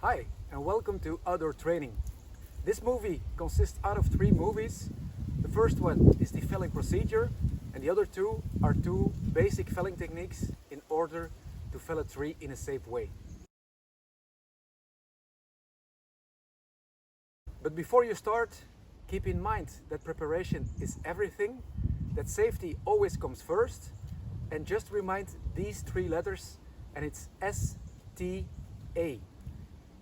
Hi, and welcome to Outdoor Training. This movie consists out of 3 movies. The first one is the felling procedure, and the other 2 are 2 basic felling techniques in order to fell a tree in a safe way. But before you start, keep in mind that preparation is everything, that safety always comes first, and just remind these 3 letters, and it's STA.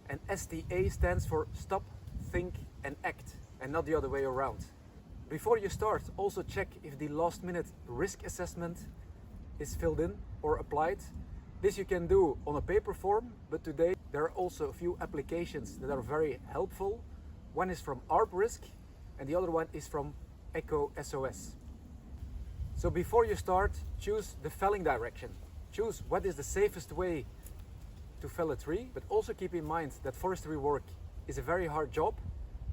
And STA stands for Stop, Think and Act, and not the other way around. Before you start, also check if the last minute risk assessment is filled in or applied. This you can do on a paper form, but today there are also a few applications that are very helpful. One is from ARP-Risk and the other one is from Echo SOS. So before you start, choose the felling direction. Choose what is the safest way to fell a tree, but also keep in mind that forestry work is a very hard job,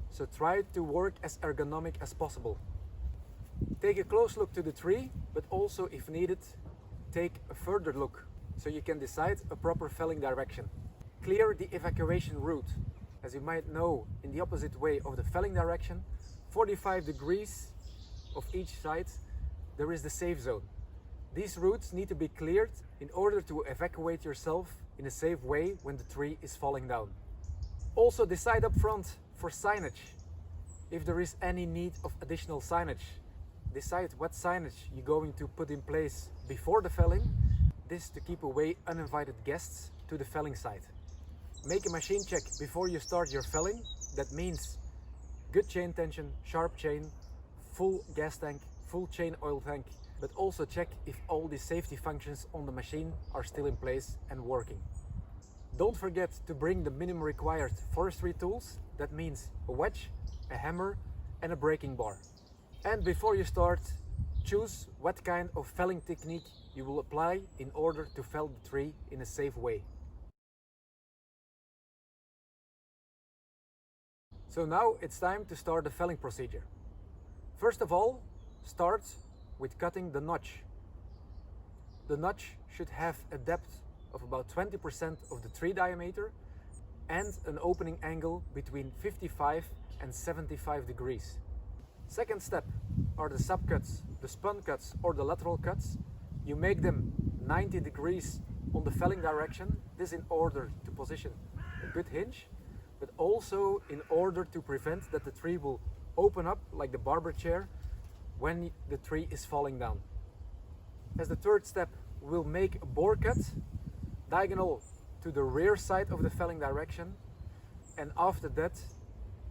so try to work as ergonomic as possible. Take a close look to the tree, but also if needed, take a further look so you can decide a proper felling direction. Clear the evacuation route. As you might know, in the opposite way of the felling direction, 45 degrees of each side, there is the safe zone. These routes need to be cleared in order to evacuate yourself in a safe way when the tree is falling down. Also decide up front for signage. If there is any need of additional signage, decide what signage you're going to put in place before the felling. This to keep away uninvited guests to the felling site. Make a machine check before you start your felling. That means good chain tension, sharp chain, full gas tank, full chain oil tank, but also check if all the safety functions on the machine are still in place and working. Don't forget to bring the minimum required forestry tools. That means a wedge, a hammer and a breaking bar. And before you start, choose what kind of felling technique you will apply in order to fell the tree in a safe way. So now it's time to start the felling procedure. First of all, start with cutting the notch. The notch should have a depth of about 20% of the tree diameter and an opening angle between 55 and 75 degrees. Second step are the subcuts, the spun cuts or the lateral cuts. You make them 90 degrees on the felling direction. This in order to position a good hinge, but also in order to prevent that the tree will open up like the barber chair when the tree is falling down. As the third step, we'll make a bore cut diagonal to the rear side of the felling direction, and after that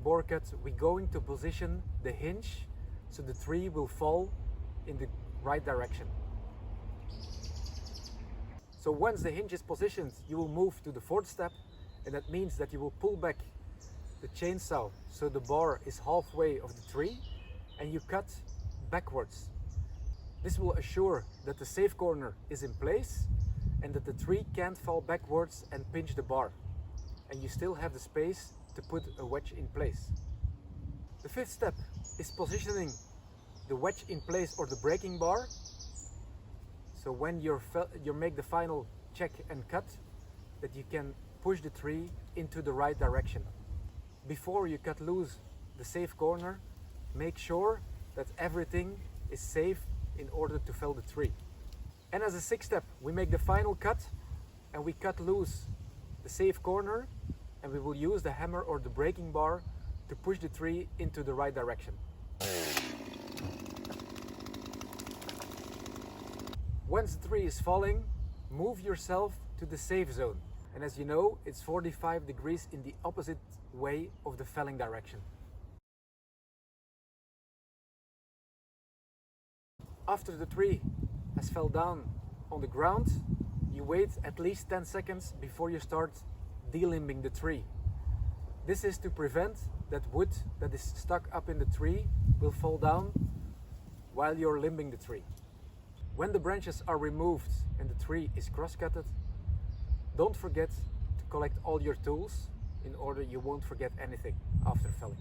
bore cut we're going to position the hinge so the tree will fall in the right direction. So once the hinge is positioned, you will move to the fourth step, and that means that you will pull back the chainsaw so the bar is halfway of the tree and you cut backwards. This will assure that the safe corner is in place and that the tree can't fall backwards and pinch the bar, and you still have the space to put a wedge in place. The fifth step is positioning the wedge in place or the breaking bar, so when you make the final check and cut, that you can push the tree into the right direction. Before you cut loose the safe corner, make sure that everything is safe in order to fell the tree. And as a sixth step, we make the final cut and we cut loose the safe corner, and we will use the hammer or the breaking bar to push the tree into the right direction. Once the tree is falling, move yourself to the safe zone. And as you know, it's 45 degrees in the opposite way of the felling direction. After the tree has fell down on the ground, you wait at least 10 seconds before you start delimbing the tree. This is to prevent that wood that is stuck up in the tree will fall down while you're limbing the tree. When the branches are removed and the tree is cross-cutted, don't forget to collect all your tools in order you won't forget anything after felling.